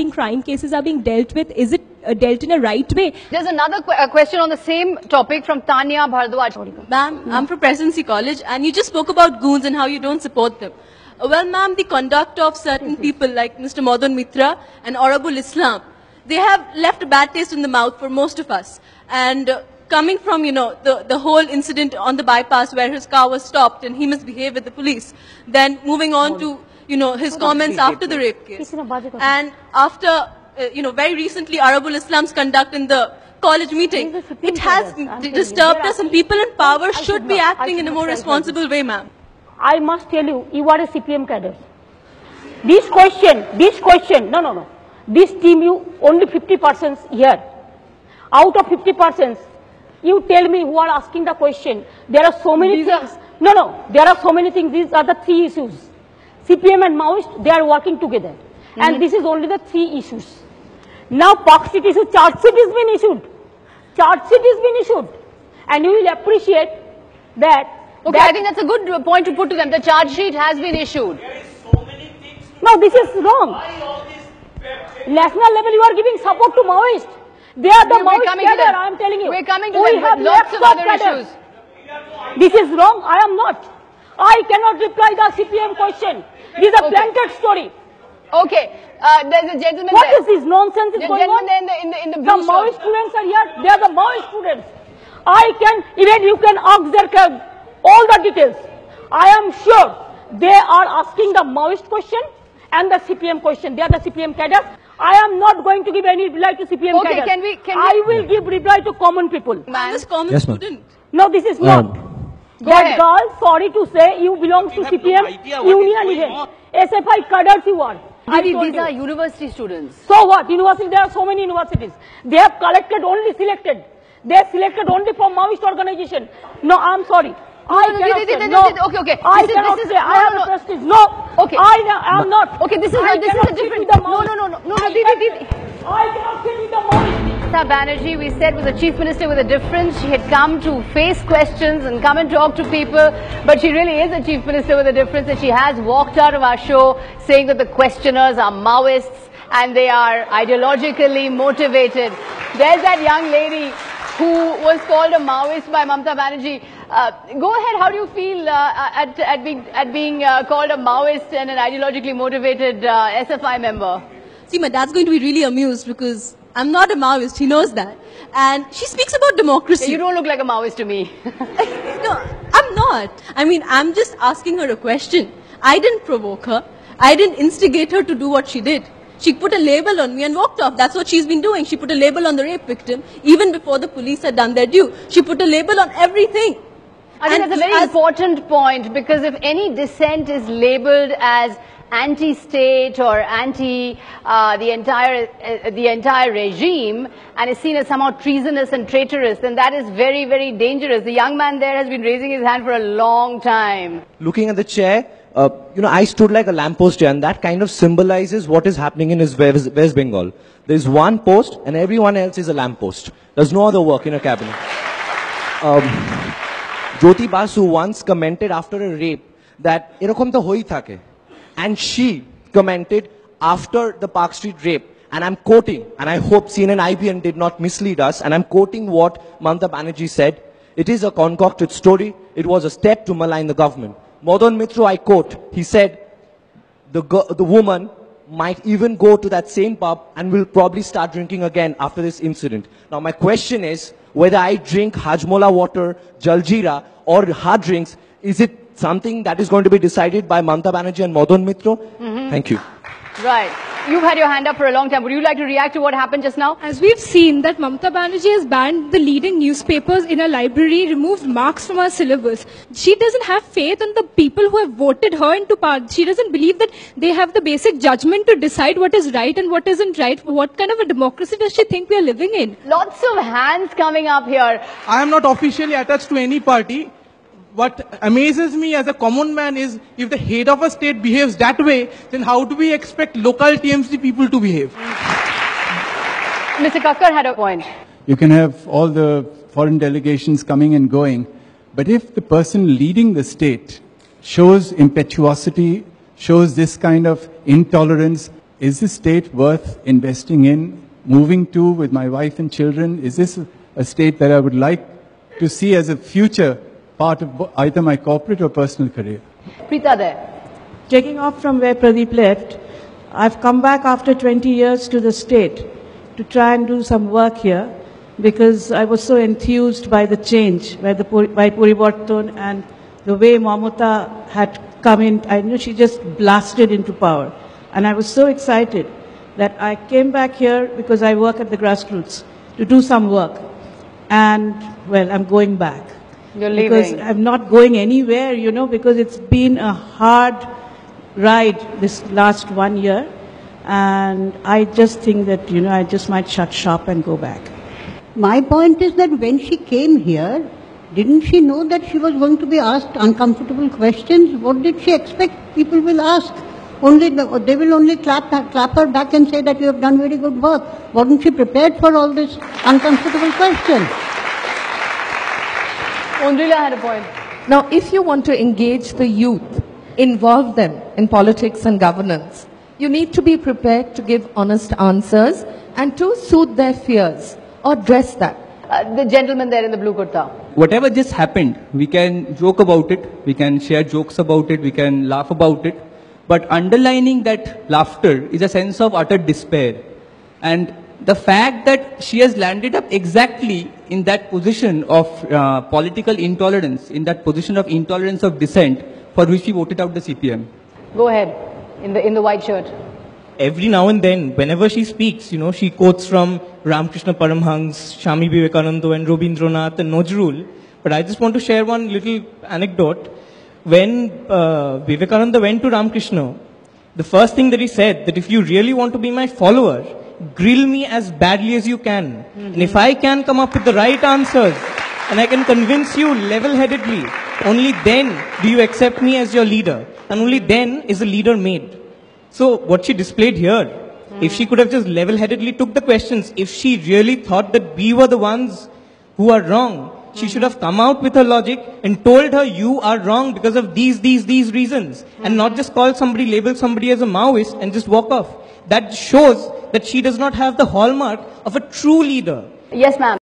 crime cases are being dealt with, is it dealt in a right way? There's another question on the same topic from Tanya Bhardwaj. Ma'am, I'm from Presidency College, and you just spoke about goons and how you don't support them. Well, ma'am, the conduct of certain people like Mr. Madan Mitra and Honorable Islam, they have left a bad taste in the mouth for most of us. And coming from, the whole incident on the bypass where his car was stopped and he misbehaved with the police, then moving on to, his comments after the rape case. And after, very recently, Honorable Islam's conduct in the college meeting, it has disturbed us, and people in power should be acting in a more responsible way, ma'am. I must tell you, you are a CPM cadre. This question, no. This team, you only 50% here. Out of 50%, you tell me who are asking the question. There are so many things. No, there are so many things. These are the three issues. CPM and Maoist, they are working together. And this is only the three issues. Now, Park Street issue, charge sheet has been issued. And you will appreciate that. Okay, I think that's a good point to put to them. The charge sheet has been issued. There is so many things. No, this is wrong. Why all this? National level, you are giving support to Maoist. They are the Maoist cadre, I am telling you. We're coming to them with lots of other issues. This is wrong. I am not. I cannot reply the CPM question. This is a blanket story. Okay, there's a gentleman What there. is this nonsense is going on? In the blue The Maoist students are here. They are the Maoist students. Even you can ask their all the details. I am sure they are asking the Maoist question and the CPM question. They are the CPM cadres. I am not going to give any reply to CPM cadres. Can we? I will give reply to common people. Man, this common student. No, this is not. That girl, sorry to say, you belong to CPM union event. SFI cadres you are. These are university students. So what? University, there are so many universities. They have collected only selected. They are selected only from Maoist organization. No, I'm sorry. I cannot say. No. Okay. I cannot say. I have a prestige. No. Okay. I am not. Okay, this is a different. No. I cannot sit with the Maoist. Mamata Banerje, we said, was a chief minister with a difference. She had come to face questions and come and talk to people, but she really is a chief minister with a difference, and she has walked out of our show saying that the questioners are Maoists and they are ideologically motivated. There's that young lady who was called a Maoist by Mamata Banerje. Go ahead, how do you feel at being called a Maoist and an ideologically motivated SFI member? See, my dad's going to be really amused because I'm not a Maoist, he knows that. And she speaks about democracy. You don't look like a Maoist to me. No, I'm not. I mean, I'm just asking her a question. I didn't provoke her. I didn't instigate her to do what she did. She put a label on me and walked off. That's what she's been doing. She put a label on the rape victim even before the police had done their due. She put a label on everything. I think that's a very important point, because if any dissent is labelled as anti-state or anti the entire regime and is seen as somehow treasonous and traitorous, then that is very, very dangerous. The young man there has been raising his hand for a long time. Looking at the chair, I stood like a lamppost here, and that kind of symbolizes what is happening in West Bengal. There's one post and everyone else is a lamppost. There's no other work in a cabinet. Jyoti Basu once commented after a rape that erokom to hoi thake. And she commented after the Park Street rape, and I'm quoting, and I hope CNN IBN did not mislead us, and I'm quoting what Mamata Banerje said: "It is a concocted story. It was a step to malign the government." Madan Mitra, I quote, he said, the woman might even go to that same pub and will probably start drinking again after this incident. Now my question is, whether I drink Hajmola water, Jaljeera or hard drinks, is it something that is going to be decided by Mamata Banerje and Madan Mitra? Thank you. Right. You've had your hand up for a long time. Would you like to react to what happened just now? As we've seen that Mamata Banerje has banned the leading newspapers in a library, removed marks from her syllabus. She doesn't have faith in the people who have voted her into power. She doesn't believe that they have the basic judgment to decide what is right and what isn't right. What kind of a democracy does she think we are living in? Lots of hands coming up here. I am not officially attached to any party. What amazes me as a common man is, if the head of a state behaves that way, then how do we expect local TMC people to behave? Mr. Kakkar had a point. You can have all the foreign delegations coming and going, but if the person leading the state shows impetuosity, shows this kind of intolerance, is this state worth investing in, moving to with my wife and children? Is this a state that I would like to see as a future part of either my corporate or personal career? Preeta there. Taking off from where Pradeep left, I've come back after 20 years to the state to try and do some work here because I was so enthused by the change, by Purivartan and the way Mamata had come in. I knew she just blasted into power. And I was so excited that I came back here because I work at the grassroots to do some work. And, well, I'm going back. You're leaving. Because I'm not going anywhere, you know, because it's been a hard ride this last 1 year. And I just think that, you know, I just might shut shop and go back. My point is that when she came here, didn't she know that she was going to be asked uncomfortable questions? What did she expect people will ask? They will only clap her back and say that you have done very good work. Wasn't she prepared for all this uncomfortable questions? Undrila had a point. Now, if you want to engage the youth, involve them in politics and governance, you need to be prepared to give honest answers and to soothe their fears or dress that. The gentleman there in the blue kurta. Whatever just happened, we can joke about it, we can share jokes about it, we can laugh about it. But underlining that laughter is a sense of utter despair. And the fact that she has landed up exactly in that position of political intolerance, in that position of intolerance of dissent, for which she voted out the CPM. Go ahead, in the white shirt. Every now and then, whenever she speaks, you know, she quotes from Ramakrishna Paramhans, Swami Vivekananda and Rabindranath and Nazrul. But I just want to share one little anecdote. When Vivekananda went to Ramakrishna, the first thing that he said, that if you really want to be my follower, grill me as badly as you can. And if I can come up with the right answers, and I can convince you level-headedly, only then do you accept me as your leader. And only then is a leader made. So what she displayed here, if she could have just level-headedly took the questions, if she really thought that we were the ones who are wrong, she should have come out with her logic and told her you are wrong because of these reasons. And not just call somebody, label somebody as a Maoist and just walk off. That shows that she does not have the hallmark of a true leader. Yes, ma'am.